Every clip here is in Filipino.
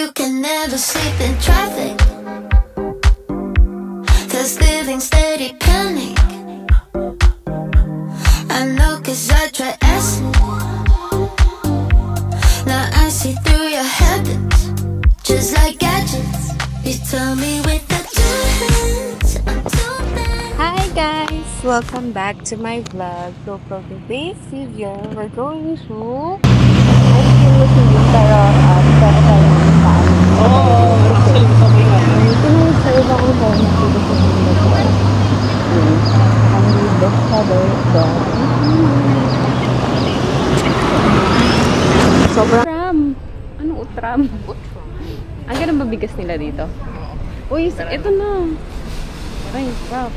You can never sleep in traffic. There's living steady panic. I know 'cause I try acid. Now I see through your habits, just like gadgets. You tell me with the two hands I'm too bad. Hi guys! Welcome back to my vlog. So for today's video, we're going to pero tayo ng saan. Actually, sabi nga. Ito na yung sa ibang ko nakita sa video ko. Ang best cover ito. Sobrang anong utram? Ang ganun mabigas nila dito. Uy, ito na. Ay, wow.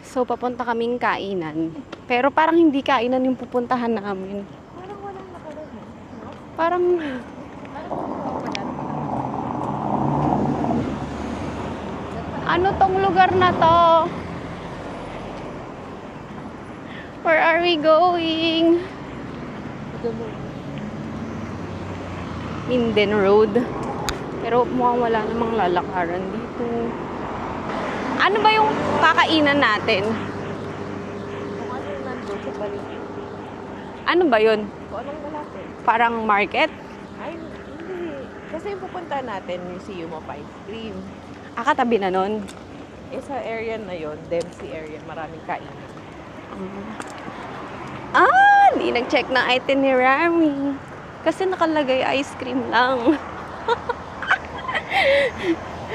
So, papunta kaming kainan. Pero parang hindi kainan yung pupuntahan namin. Parang walang nakalagay. Parang ano tong lugar na to? Where are we going? Minden Road. Pero mukhang wala namang lalakaran dito. Ano ba yung kakainan natin? Kung ano yung nandun sa balik. Ano ba yun? Kung anong malapit. Parang market? Ay, hindi. Kasi yung pupunta natin, Museum of Ice Cream. Katabi na nun. Eh, sa area na yon, Dempsey area, maraming kainan. Hindi nag-check ng itinerary. Kasi nakalagay ice cream lang.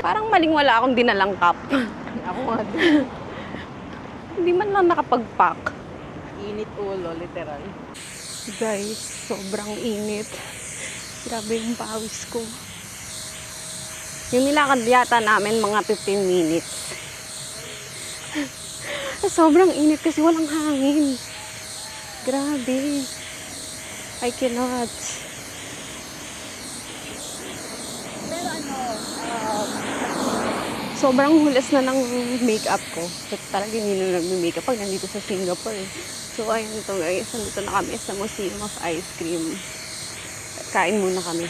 Parang maling wala akong dinalang cup. Ako nga din. Hindi man lang nakapag-pack. Init ulo, literal. Guys, sobrang init. Grabe yung pawis ko. Yung nilakad yata namin mga 15 minutes. Sobrang init kasi walang hangin. Grabe. I cannot. Pero Sobrang hulas na ng makeup ko. So, talaga hindi na nag-makeup pag nandito sa Singapore. So, ayun to guys. Nandito na kami sa Museum of Ice Cream. Kain muna kami.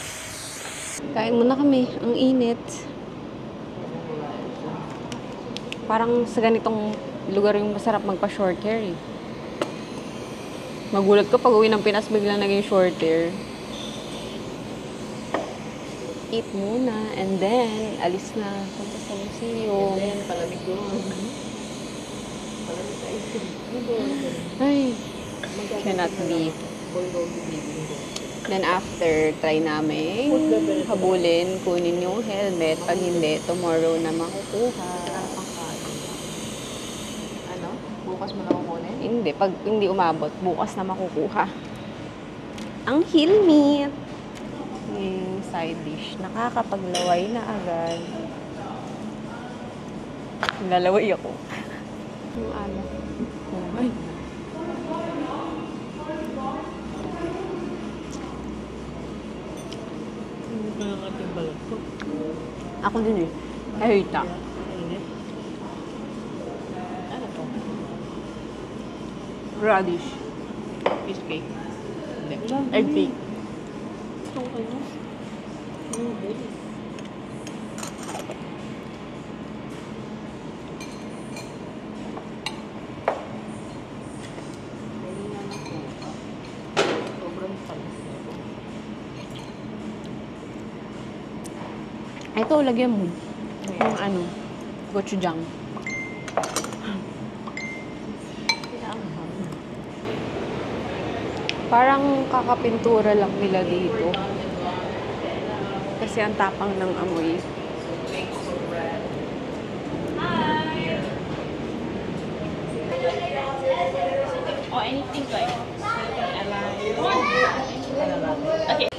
Kain muna kami. Ang init. Parang sa ganitong lugar yung masarap magpa-short hair eh. Magulat ko pag uwi ng Pinas biglang naging short hair. Eat muna and then alis na punta sa museum. and then, palamig doon. Palamig sa ice cream. Ay, cannot be. Then after, try namin habulin, kunin yung helmet. Pag hindi, tomorrow na makukuha. Ano? Bukas mo na kukunin? Hindi, pag hindi umabot, bukas na makukuha. Ang hill meat. Yung side dish. Nakakapaglaway na agad. Lalaway ako. Yung ano. Ay. Ang ating balat ko. Ako din eh. Kahita. Ano to? Radish. Fish cake. Hindi. Egg cake. Itong ano? Noodles. Sobrang tamis nito. Ito, lagyan mo. Yung ano, gochujang. Parang kakapintura lang nila dito. Kasi ang tapang ng amoy. Or anything like okay.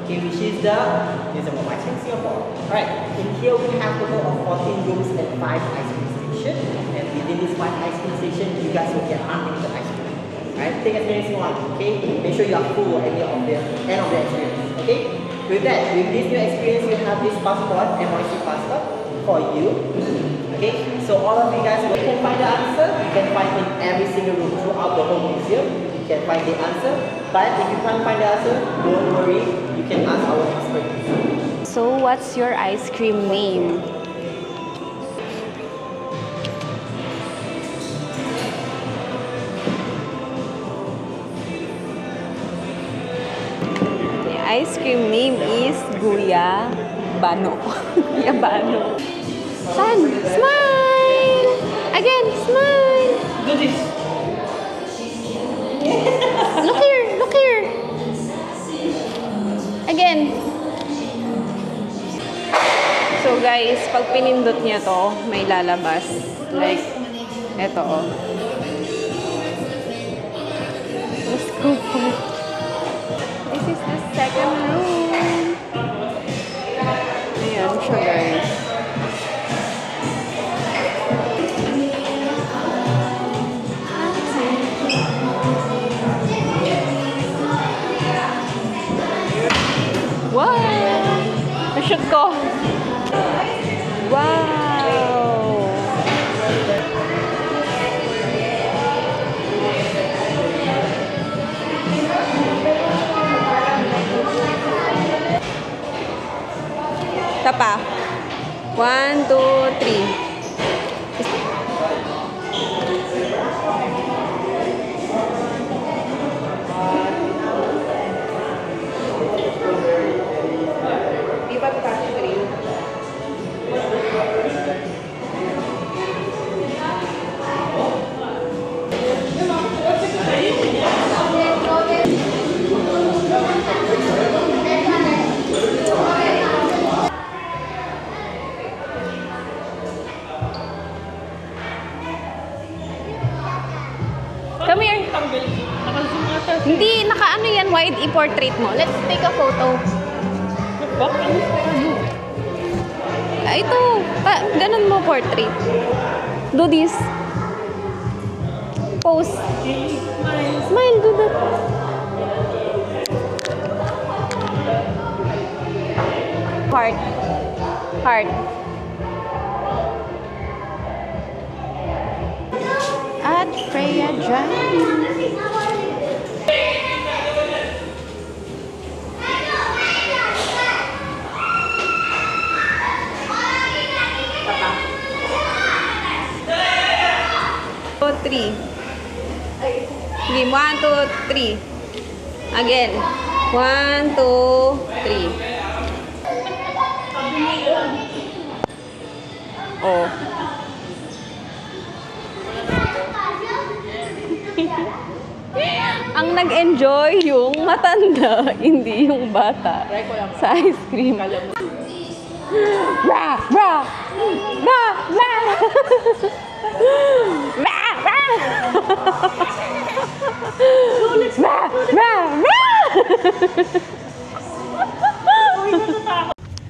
Okay, which is the Museum of Ice Cream Singapore. Alright, in here we have a total of 14 rooms and 5 ice cream stations. And within these 5 ice cream stations, you guys will get unlimited ice cream. Alright, take experience you want, okay? Make sure you are full at the end of the experience, okay? With that, with this new experience, you have this passport, MIC passport, for you. Okay, so all of you guys, you can find the answer. You can find in every single room throughout the whole museum. can find the answer. But if you can't find the answer, don't worry. You can ask our expert. So, what's your ice cream name? The ice cream name is Guyabano. Guyabano. San, smile! Again, smile! Do this. Look here, look here. Again. So guys, pag pinindot niya to, may lalabas. Like, eto oh. Let's go for it. This is the second room. Ayan siya guys. Wow! Na-shoot ko! Wow! Tapa. 1, 2, 3. Come here. Hindi, naka-ano yan, wide i-portrait mo. Let's take a photo. Ah, ito. Ganun mo portrait. Do this. Pose. Smile, do that. Heart. Heart. At Freya Drive. Three. Sige, 1, 2, 3. Again. 1, 2, 3. Oh. Ang nag-enjoy yung matanda, hindi yung bata sa ice cream. Rah! Rah! Rah! Rah! Rah! Rah! Rah! Rah! Rah!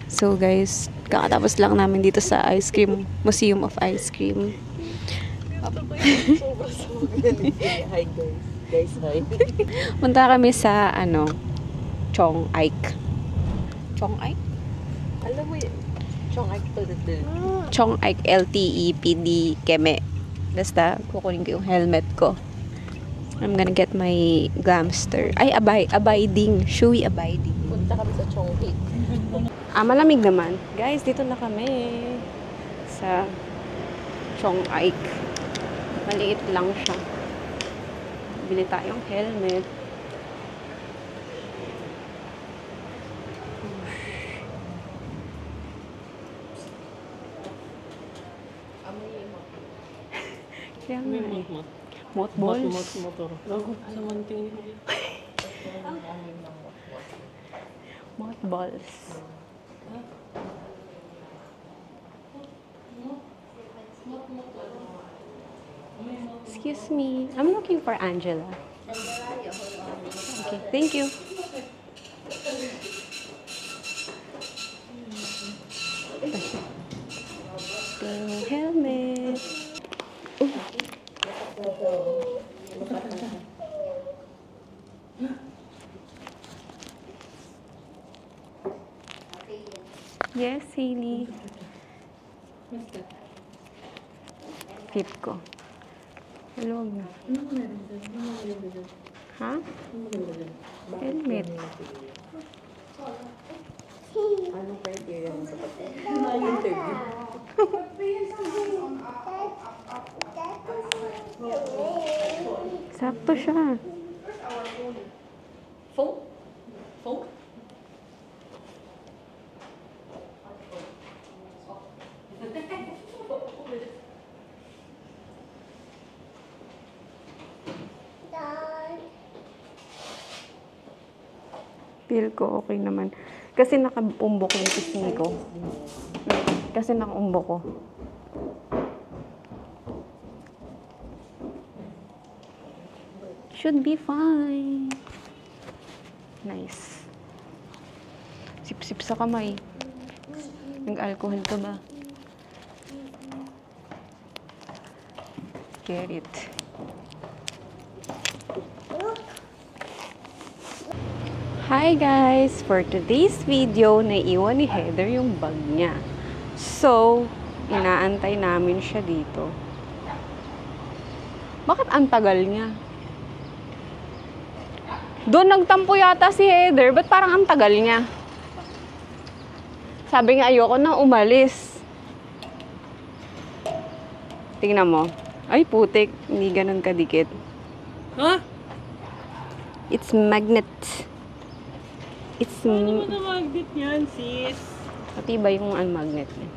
So guys, kakatapos lang namin dito sa ice cream, Museum of Ice Cream. Hi guys. Guys, hi. Punta kami sa Chong Ike. Chong Ike? Alam mo yun. Chong Ike to the Chong Ike LTEPD Keme. Basta kukunin ko yung helmet ko. I'm gonna get my Glamster. Ay, abiding. Chewy abiding. Punta kami sa Chong Ike. Malamig naman. Guys, dito na kami sa Chong Ike. Maliit lang siya. Bili tayong helmet. Kaya nga eh. Mothballs. Mothballs. Excuse me. I'm looking for Angela. Okay, thank you. Yung helmet. Yes, Hailey. Keep ko. Hello na. Ha? Helmet. Anong criteria mo sa pag-interview? Sakto siya. Phone? Phone? Feel ko okay naman. Kasi nakaumbok yung pisngi ko. Kasi nakaumbok ko. Should be fine. Nice. Sip-sip sa kamay. Nag-alcohol ka ba? Get it. Hi guys! For today's video, naiwan ni Heather yung bag niya. So, inaantay namin siya dito. Bakit ang tagal niya? Doon nagtampo yata si Heather. Ba't parang ang tagal niya? Sabi nga ayoko na umalis. Tingnan mo. Ay, putik. Hindi ganun kadikit. Huh? It's magnet. It's Ano mo na magnet yan, sis? matibay yung magnet niya.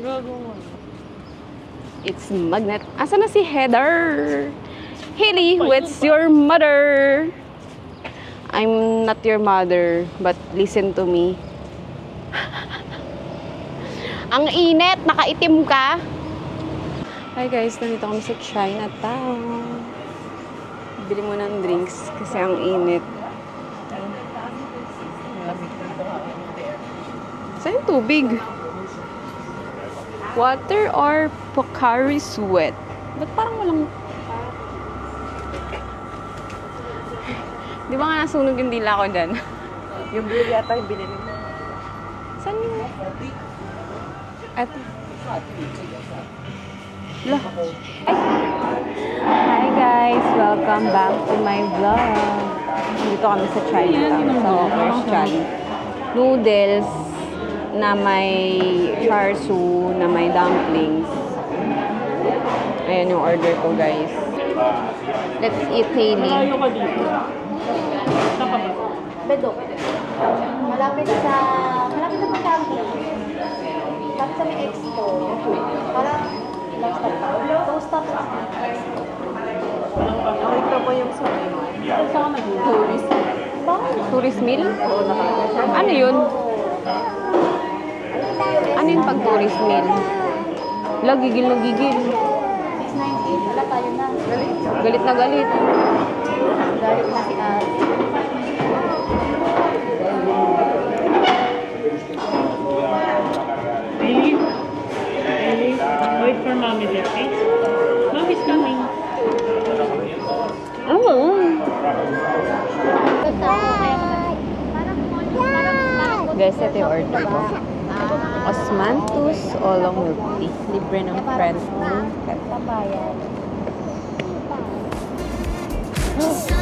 Gago mo. It's magnet. Asa na si Heather? Haley, what's your mother? I'm not your mother, but listen to me. Ang init! Nakaitim ka! Hi guys, nandito kami sa Chinatown. Bili mo ng drinks kasi ang init. Saan yung tubig? Water or Pocari Sweat? Ba't parang walang... Di ba nga nasunog yung dila ko dyan? Yung blue yata yung binili mo. Saan yung... Ito. Lah. Hi guys! Welcome back to my vlog. Dito kami sa Chinatown. Sa Walker's Chali. Noodles na may char siu, na may dumplings. Ayan yung order ko guys. Let's eat, Haley. Malayo ka dito. Saan ka ba? Bedok. Malapit sa Macambi. Tapos sa may expo. Parang ilang stop pa. 2 stops. Nakita ko yung sa ano. Saan ka nag-tourist? Tourist. Tourist meal? Ano yun? Ano yung pag-tourist meal? Wala, gigil na gigil. 698. Wala tayo na. Galit na galit. Galit na si Ate. Really? Wait for mommy there, okay? Mommy's coming. Oo. Guys, ito yung order ko. Osmanthus Oolong Milk Tea. Libre ng friend mo. Papayan. So